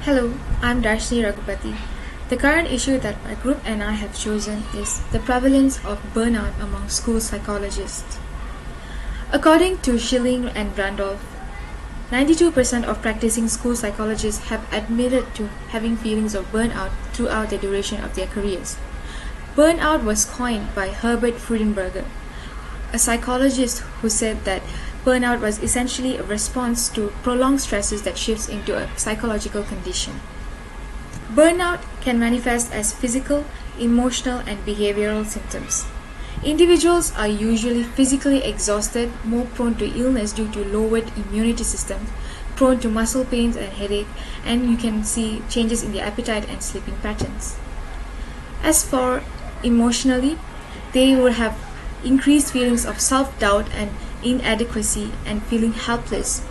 Hello, I'm Darshni Raghupati. The current issue that my group and I have chosen is the prevalence of burnout among school psychologists. According to Schilling and Randolph, 92% of practicing school psychologists have admitted to having feelings of burnout throughout the duration of their careers. Burnout was coined by Herbert Freudenberger, a psychologist who said that burnout was essentially a response to prolonged stresses that shifts into a psychological condition. Burnout can manifest as physical, emotional, and behavioral symptoms. Individuals are usually physically exhausted, more prone to illness due to lowered immunity system, prone to muscle pains and headache, and you can see changes in their appetite and sleeping patterns. As for emotionally, they will have increased feelings of self-doubt and inadequacy and feeling helpless.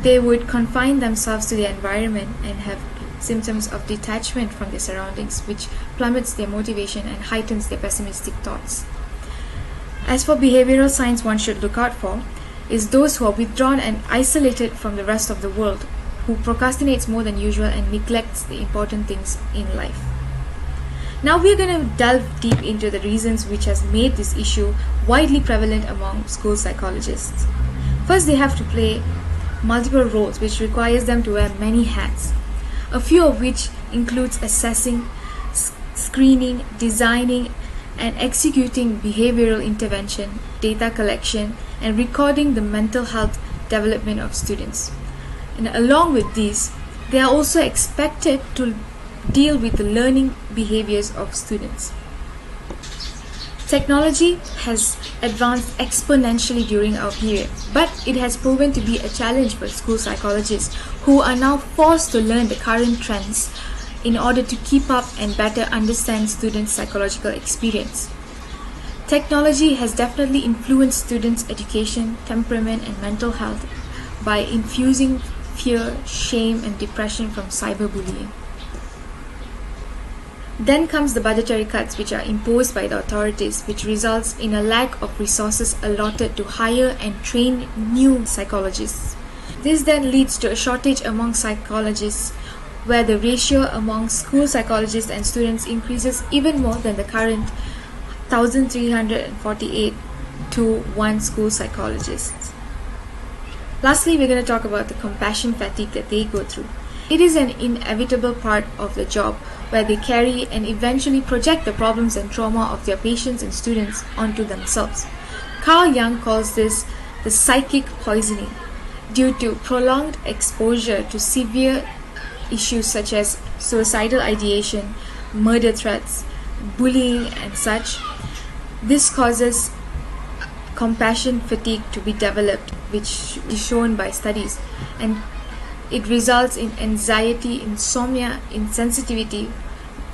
They would confine themselves to their environment and have symptoms of detachment from their surroundings, which plummets their motivation and heightens their pessimistic thoughts. As for behavioral signs one should look out for, is those who are withdrawn and isolated from the rest of the world, who procrastinates more than usual and neglects the important things in life. Now we are going to delve deep into the reasons which has made this issue widely prevalent among school psychologists. First, they have to play multiple roles which requires them to wear many hats, a few of which includes assessing, screening, designing, and executing behavioral intervention, data collection, and recording the mental health development of students. And along with these, they are also expected to deal with the learning behaviors of students. Technology has advanced exponentially during our period, but it has proven to be a challenge for school psychologists who are now forced to learn the current trends in order to keep up and better understand students' psychological experience. Technology has definitely influenced students' education, temperament, and mental health by infusing fear, shame, and depression from cyberbullying. Then comes the budgetary cuts which are imposed by the authorities, which results in a lack of resources allotted to hire and train new psychologists. This then leads to a shortage among psychologists, where the ratio among school psychologists and students increases even more than the current 1,348 to 1 school psychologist. Lastly, we're going to talk about the compassion fatigue that they go through. It is an inevitable part of the job where they carry and eventually project the problems and trauma of their patients and students onto themselves. Carl Jung calls this the psychic poisoning due to prolonged exposure to severe issues such as suicidal ideation, murder threats, bullying, and such. This causes compassion fatigue to be developed, which is shown by studies, and it results in anxiety, insomnia, insensitivity,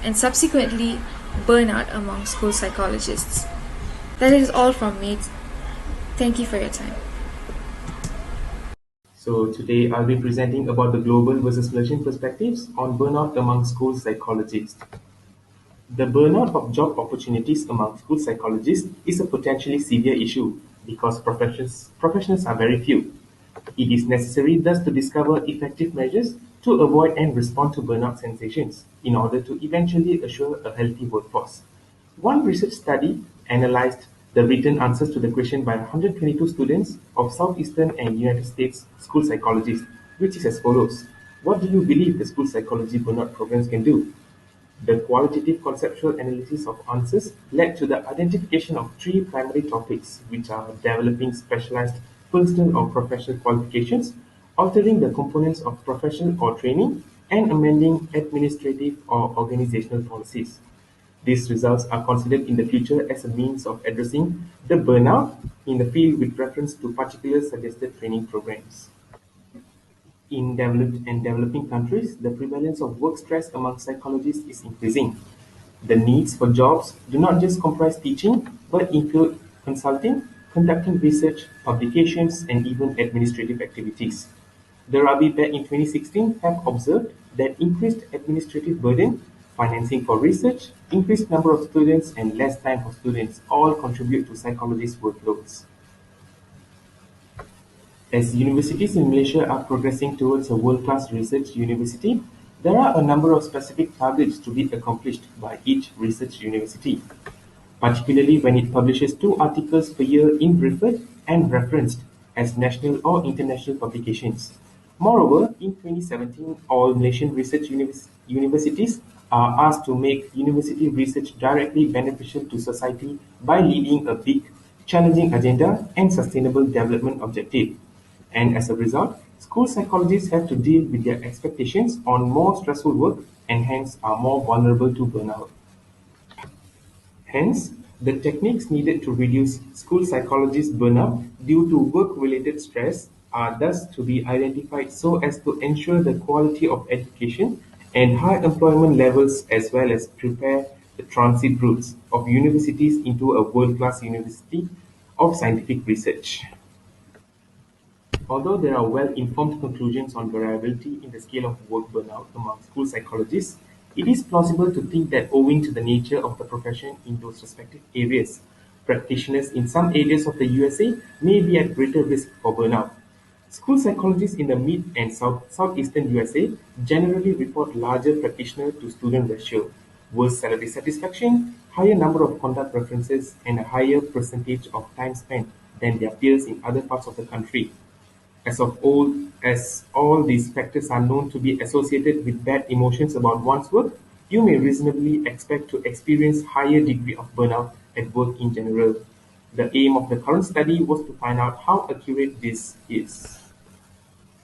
and subsequently burnout among school psychologists. That is all from me. Thank you for your time. So today I'll be presenting about the global versus Malaysian perspectives on burnout among school psychologists. The burnout of job opportunities among school psychologists is a potentially severe issue because professionals are very few. It is necessary thus to discover effective measures to avoid and respond to burnout sensations in order to eventually assure a healthy workforce. One research study analyzed the written answers to the question by 122 students of Southeastern and United States school psychologists, which is as follows. What do you believe the school psychology burnout programs can do? The qualitative conceptual analysis of answers led to the identification of three primary topics, which are developing specialized personal or professional qualifications, altering the components of professional or training, and amending administrative or organizational policies. These results are considered in the future as a means of addressing the burnout in the field with reference to particular suggested training programs. In developed and developing countries, the prevalence of work stress among psychologists is increasing. The needs for jobs do not just comprise teaching, but include consulting, conducting research, publications, and even administrative activities. The Rabi back in 2016 have observed that increased administrative burden, financing for research, increased number of students, and less time for students all contribute to psychologists' workloads. As universities in Malaysia are progressing towards a world-class research university, There are a number of specific targets to be accomplished by each research university, particularly when it publishes 2 articles per year in referred and referenced as national or international publications. Moreover, in 2017, all Malaysian research universities are asked to make university research directly beneficial to society by leading a big, challenging agenda and sustainable development objective. And as a result, school psychologists have to deal with their expectations on more stressful work and hence are more vulnerable to burnout. Hence, the techniques needed to reduce school psychologists' burnout due to work-related stress are thus to be identified so as to ensure the quality of education and high employment levels as well as prepare the transit routes of universities into a world-class university of scientific research. Although there are well-informed conclusions on variability in the scale of work burnout among school psychologists, it is plausible to think that owing to the nature of the profession in those respective areas, practitioners in some areas of the USA may be at greater risk for burnout. School psychologists in the mid and southeastern USA generally report larger practitioner-to-student ratio, worse salary satisfaction, higher number of conduct references, and a higher percentage of time spent than their peers in other parts of the country. As all these factors are known to be associated with bad emotions about one's work, you may reasonably expect to experience higher degree of burnout at work in general. The aim of the current study was to find out how accurate this is.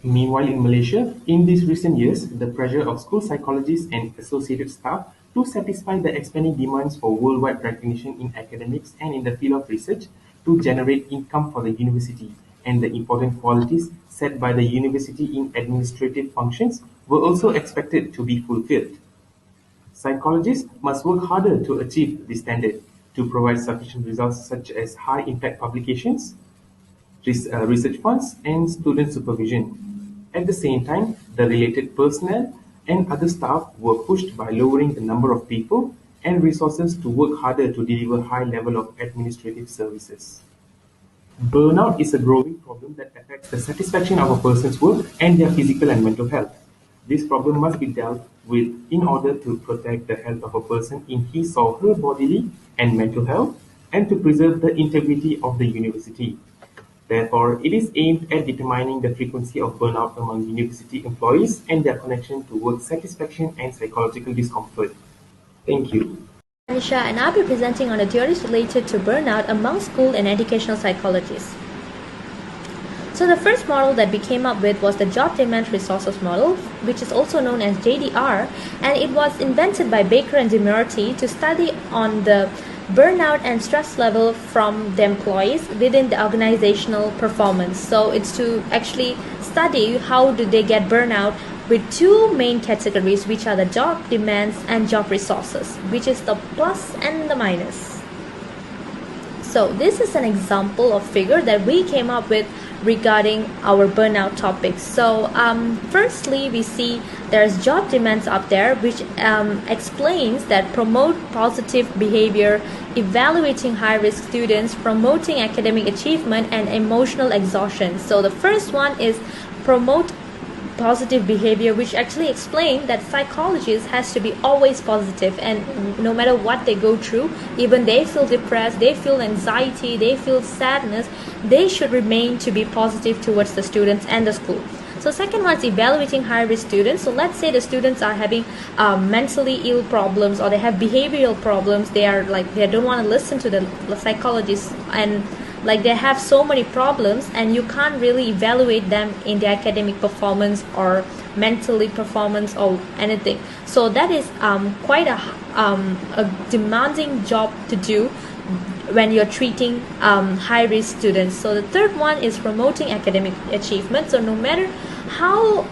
Meanwhile, in Malaysia, in these recent years, the pressure of school psychologists and associated staff to satisfy the expanding demands for worldwide recognition in academics and in the field of research to generate income for the university and the important qualities set by the university in administrative functions were also expected to be fulfilled. Psychologists must work harder to achieve this standard to provide sufficient results such as high-impact publications, research funds, and student supervision. At the same time, the related personnel and other staff were pushed by lowering the number of people and resources to work harder to deliver high level of administrative services. Burnout is a growing problem that affects the satisfaction of a person's work and their physical and mental health. This problem must be dealt with in order to protect the health of a person in his or her bodily and mental health and to preserve the integrity of the university. Therefore, it is aimed at determining the frequency of burnout among university employees and their connection to work satisfaction and psychological discomfort. Thank you. Anisha, and I'll be presenting on the theories related to burnout among school and educational psychologists. So the first model that we came up with was the Job Demand Resources Model, which is also known as JDR, and it was invented by Baker and Demerty to study on the burnout and stress level from the employees within the organizational performance. So it's to actually study how do they get burnout with two main categories, which are the job demands and job resources, which is the plus and the minus. So this is an example of figure that we came up with regarding our burnout topic. So firstly, we see there's job demands up there, which explains that promote positive behavior, evaluating high-risk students, promoting academic achievement, and emotional exhaustion. So the first one is promote positive behavior, which actually explain that psychologists has to be always positive, and no matter what they go through, even they feel depressed, they feel anxiety, they feel sadness, they should remain to be positive towards the students and the school. So second one is evaluating high-risk students. So let's say the students are having mentally ill problems, or they have behavioral problems, they don't want to listen to the psychologist, and like they have so many problems, and you can't really evaluate them in their academic performance or mentally performance or anything. So that is quite a demanding job to do when you're treating high-risk students. So the third one is promoting academic achievement. So no matter how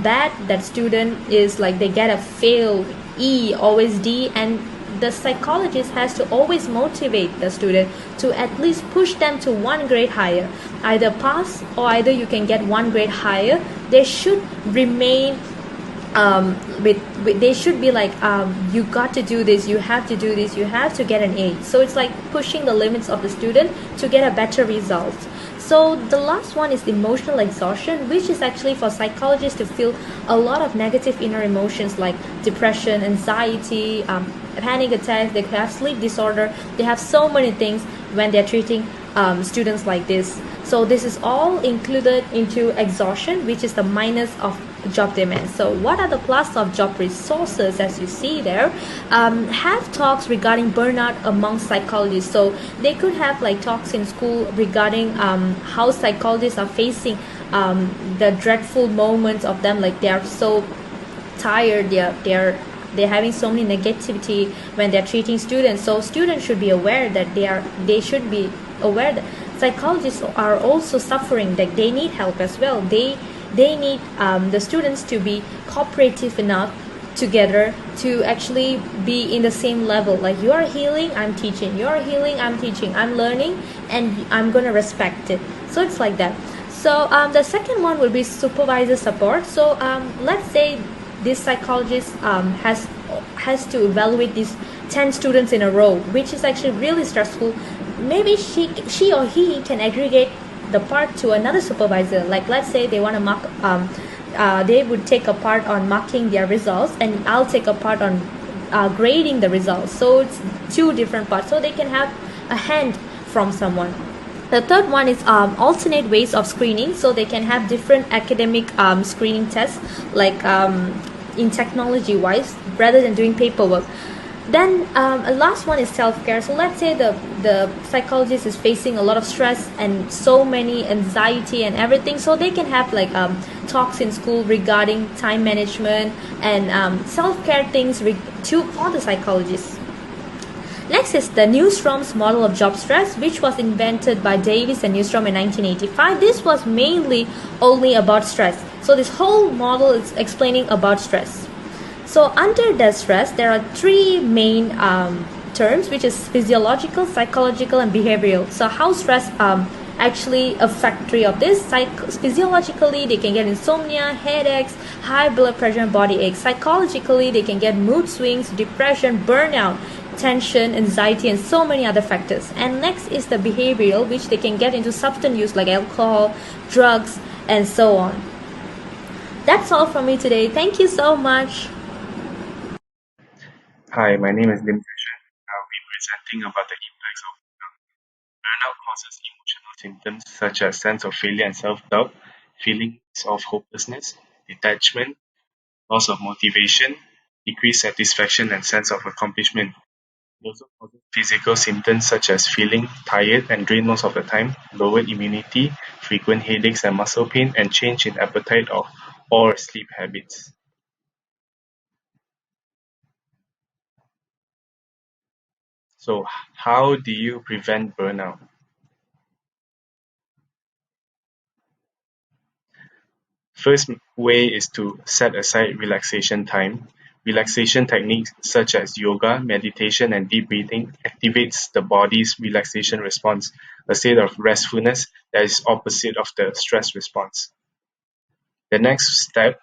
bad that student is, like they get a fail, E, always D, and the psychologist has to always motivate the student to at least push them to one grade higher, either pass or either you can get one grade higher. They should remain they should be like, you got to do this, you have to do this, you have to get an A. So it's like pushing the limits of the student to get a better result. So the last one is emotional exhaustion, which is actually for psychologists to feel a lot of negative inner emotions like depression, anxiety, panic attacks. They have sleep disorder. They have so many things when they're treating students like this. So this is all included into exhaustion, which is the minus of job demand. So what are the plus of job resources? As you see there, have talks regarding burnout among psychologists. So they could have like talks in school regarding how psychologists are facing the dreadful moments of them, like they are so tired, they're having so many negativity when they're treating students. So students should be aware that they should be aware that psychologists are also suffering, that they need help as well. They need the students to be cooperative enough together to actually be in the same level. Like, you are healing, I'm teaching, you are healing, I'm teaching, I'm learning, and I'm gonna respect it. So it's like that. So the second one will be supervisor support. So let's say this psychologist has to evaluate these 10 students in a row, which is actually really stressful. Maybe she or he can aggregate the part to another supervisor. Like, let's say they want to mark, they would take a part on marking their results, and I'll take a part on grading the results. So it's two different parts, so they can have a hand from someone. The third one is alternate ways of screening. So they can have different academic screening tests, like in technology wise, rather than doing paperwork. Then a last one is self-care. So let's say the psychologist is facing a lot of stress and so many anxiety and everything. So they can have like talks in school regarding time management and self-care things for the psychologists. Next is the Newstrom's model of job stress, which was invented by Davis and Newstrom in 1985. This was mainly only about stress. So this whole model is explaining about stress. So under the stress, there are three main terms, which is physiological, psychological, and behavioral. So how stress actually affect three of this. Physiologically, they can get insomnia, headaches, high blood pressure, and body aches. Psychologically, they can get mood swings, depression, burnout, tension, anxiety, and so many other factors. And next is the behavioral, which they can get into substance use like alcohol, drugs, and so on. That's all from me today. Thank you so much. Hi, my name is Lim Session. I'll be presenting about the impacts of burnout. Burnout causes emotional symptoms such as sense of failure and self-doubt, feelings of hopelessness, detachment, loss of motivation, decreased satisfaction and sense of accomplishment. It also causes physical symptoms such as feeling tired and drained most of the time, lowered immunity, frequent headaches and muscle pain, and change in appetite or sleep habits. So, how do you prevent burnout? First way is to set aside relaxation time. Relaxation techniques such as yoga, meditation, and deep breathing activates the body's relaxation response, a state of restfulness that is opposite of the stress response. The next step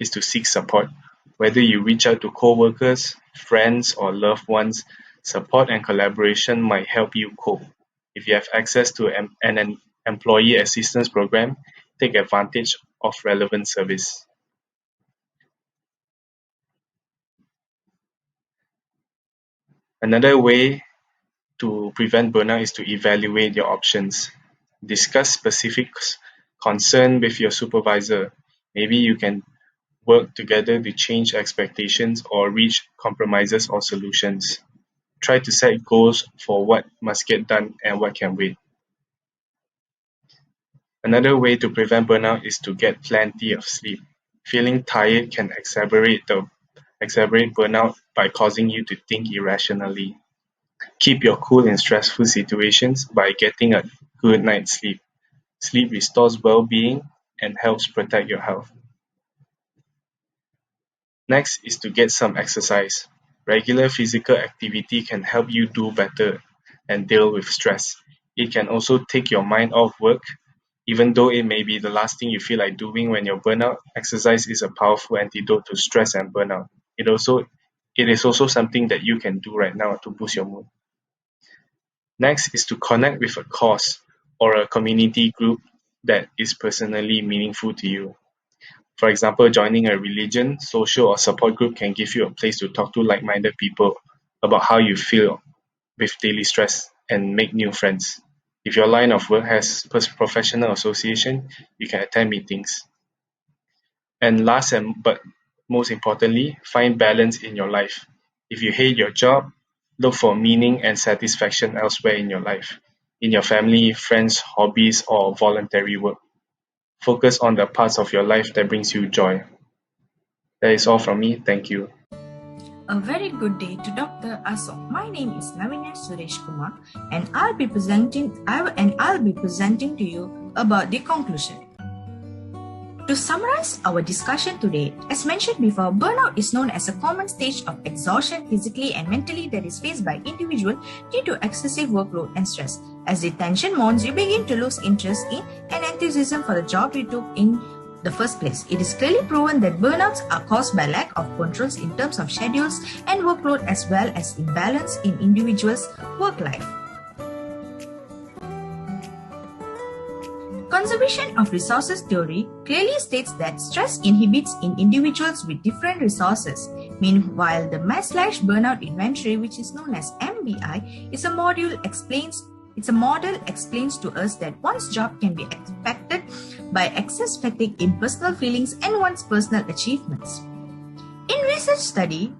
is to seek support. Whether you reach out to coworkers, friends, or loved ones, support and collaboration might help you cope. If you have access to an employee assistance program, take advantage of relevant service. Another way to prevent burnout is to evaluate your options. Discuss specific concern with your supervisor. Maybe you can work together to change expectations or reach compromises or solutions. Try to set goals for what must get done and what can wait. Another way to prevent burnout is to get plenty of sleep. Feeling tired can exacerbate burnout by causing you to think irrationally. Keep your cool in stressful situations by getting a good night's sleep. Sleep restores well-being and helps protect your health. Next is to get some exercise. Regular physical activity can help you do better and deal with stress. It can also take your mind off work. Even though it may be the last thing you feel like doing when you're burnout, exercise is a powerful antidote to stress and burnout. It is also something that you can do right now to boost your mood. Next is to connect with a cause or a community group that is personally meaningful to you. For example, joining a religion, social, or support group can give you a place to talk to like-minded people about how you feel with daily stress and make new friends. If your line of work has professional association, you can attend meetings. And last but most importantly, find balance in your life. If you hate your job, look for meaning and satisfaction elsewhere in your life, in your family, friends, hobbies, or voluntary work. Focus on the parts of your life that brings you joy. That is all from me. Thank you. A very good day to Dr. Aso. My name is Navinya Suresh Kumar, and I'll be presenting to you about the conclusion. To summarize our discussion today, as mentioned before, burnout is known as a common stage of exhaustion physically and mentally that is faced by individuals due to excessive workload and stress. As the tension mounts, you begin to lose interest in and enthusiasm for the job you took in the first place. It is clearly proven that burnouts are caused by lack of controls in terms of schedules and workload as well as imbalance in individuals' work life. Conservation of resources theory clearly states that stress inhibits in individuals with different resources. Meanwhile, the mass/burnout inventory, which is known as MBI, is a model explains to us that one's job can be affected by excess fatigue in personal feelings and one's personal achievements. In research study,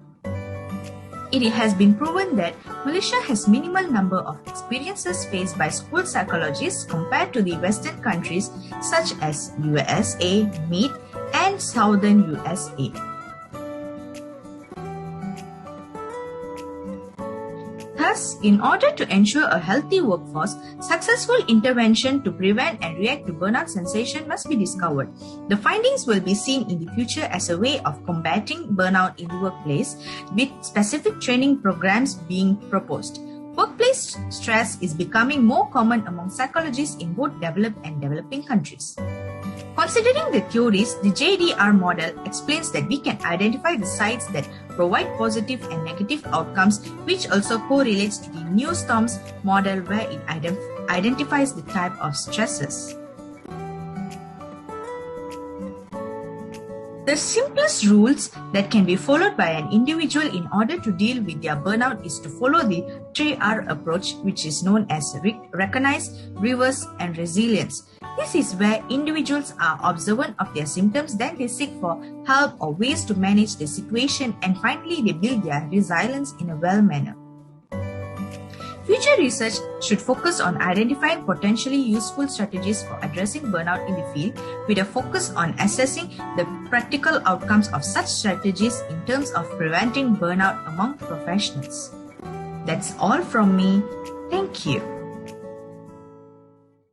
it has been proven that Malaysia has minimal number of experiences faced by school psychologists compared to the Western countries such as USA, MID, and Southern USA. Thus, in order to ensure a healthy workforce, successful intervention to prevent and react to burnout sensation must be discovered. The findings will be seen in the future as a way of combating burnout in the workplace, with specific training programs being proposed. Workplace stress is becoming more common among psychologists in both developed and developing countries. Considering the theories, the JDR model explains that we can identify the sites that provide positive and negative outcomes, which also correlates to the Newstrom's model where it identifies the type of stresses. The simplest rules that can be followed by an individual in order to deal with their burnout is to follow the 3R approach, which is known as recognize, reverse, and resilience. This is where individuals are observant of their symptoms, then they seek for help or ways to manage the situation, and finally they build their resilience in a well manner. Future research should focus on identifying potentially useful strategies for addressing burnout in the field, with a focus on assessing the practical outcomes of such strategies in terms of preventing burnout among professionals. That's all from me. Thank you.